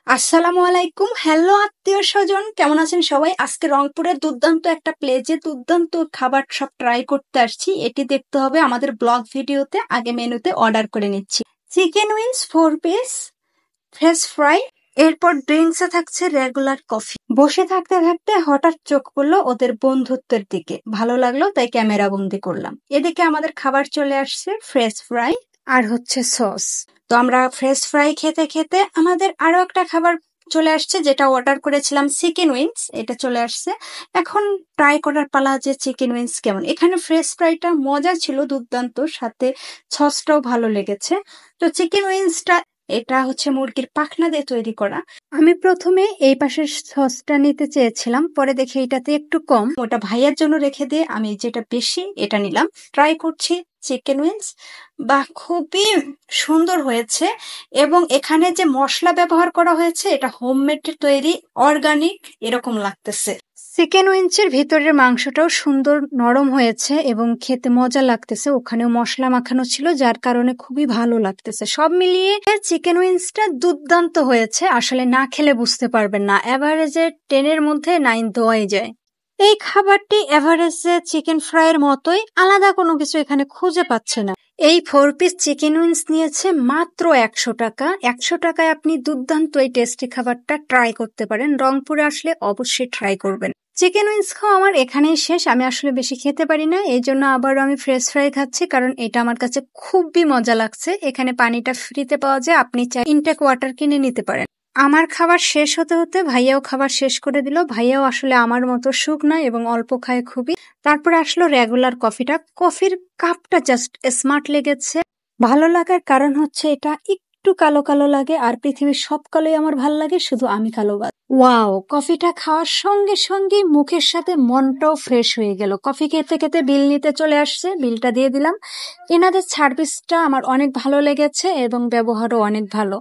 আসসালামু আলাইকুম। হ্যালো আত্মীয় স্বজন, কেমন আছেন সবাই? আজকে রংপুরের দুর্দান্ত একটা প্লেজে দুর্দান্ত খাবার সব ট্রাই করতে আসছি। এটি দেখতে হবে আমাদের ব্লগ ভিডিওতে। আগে মেনুতে অর্ডার করে নিচ্ছি chicken wings 4 piece, fresh fry, এরপর ড্রিঙ্কসে থাকছে রেগুলার কফি। বসে থাকতে থাকতে হঠাৎ চোখ পড়লো ওদের বন্ধুত্বের দিকে, ভালো লাগলো তাই ক্যামেরা বন্দি করলাম। এদিকে আমাদের খাবার চলে আসছে, ফ্রেশ ফ্রাই আর হচ্ছে সস। তো আমরা ফ্রেশ ফ্রাই খেতে খেতে আমাদের আরো একটা খাবার চলে আসছে, যেটা অর্ডার করেছিলাম চিকেন উইংস, এটা চলে আসছে। এখন ট্রাই করার পালা যে চিকেন উইংস কেমন। এখানে ফ্রেশ ফ্রাইটা মজা ছিল দুর্দান্ত, সাথে সসটাও ভালো লেগেছে। তো চিকেন উইংসটা, এটা হচ্ছে মুরগির পাখনা দিয়ে তৈরি করা। আমি প্রথমে এই পাশের সসটা নিতে চেয়েছিলাম, পরে দেখি এটাতে একটু কম, ওটা ভাইয়ার জন্য রেখে দিয়ে আমি যেটা বেশি এটা নিলাম। ট্রাই করছি চিকেন উইংস, বা খুবই সুন্দর হয়েছে। এবং এখানে যে মশলা ব্যবহার করা হয়েছে এটা হোমমেড তৈরি, অর্গানিক এরকম লাগতেছে। চিকেন উইংসের ভিতরের মাংসটাও সুন্দর নরম হয়েছে এবং খেতে মজা লাগতেছে। ওখানেও মশলা মাখানো ছিল, যার কারণে খুবই ভালো লাগতেছে। সব মিলিয়ে চিকেন উইংসটা দুর্দান্ত হয়েছে। আসলে না খেলে বুঝতে পারবেন না, এভারেজে 10-এর মধ্যে 9 দেওয়াই যায়। এই খাবারটি এভারেজে চিকেন ফ্রাইয়ের মতোই, আলাদা কোনো কিছু এখানে খুঁজে পাচ্ছে না। এই 4 পিস চিকেন উইংস নিয়েছে মাত্র 100 টাকা। 100 টাকায় আপনি দুর্দান্ত এই টেস্টি খাবারটা ট্রাই করতে পারেন। রংপুরে আসলে অবশ্যই ট্রাই করবেন। চিকেন উইংস খাওয়া আমার এখানেই শেষ। আমি আসলে বেশি খেতে পারি না, এই জন্য আবারও আমি ফ্রেশ ফ্রাই খাচ্ছি, কারণ এটা আমার কাছে খুবই মজা লাগছে। এখানে পানিটা ফ্রিতে পাওয়া যায়, আপনি চাই ইনটেক ওয়াটার কিনে নিতে পারেন। আমার খাবার শেষ হতে হতে ভাইয়াও খাবার শেষ করে দিল। ভাইয়াও আসলে আমার মতো শুকনা এবং অল্প খায় খুবই। তারপরে আসলো রেগুলার কফিটা। কফির কাপটা জাস্ট স্মার্ট লেগেছে। ভালো লাগার কারণ হচ্ছে এটা একটু কালো কালো লাগে, আর পৃথিবীর সব কালোই আমার ভালো লাগে, শুধু আমি কালো বাদ। ওয়াও, কফিটা খাওয়ার সঙ্গে সঙ্গে মুখের সাথে মনটাও ফ্রেশ হয়ে গেল। কফি খেতে খেতে বিল নিতে চলে আসছে, বিলটা দিয়ে দিলাম। এনাদের সার্ভিসটা আমার অনেক ভালো লেগেছে এবং ব্যবহারও অনেক ভালো।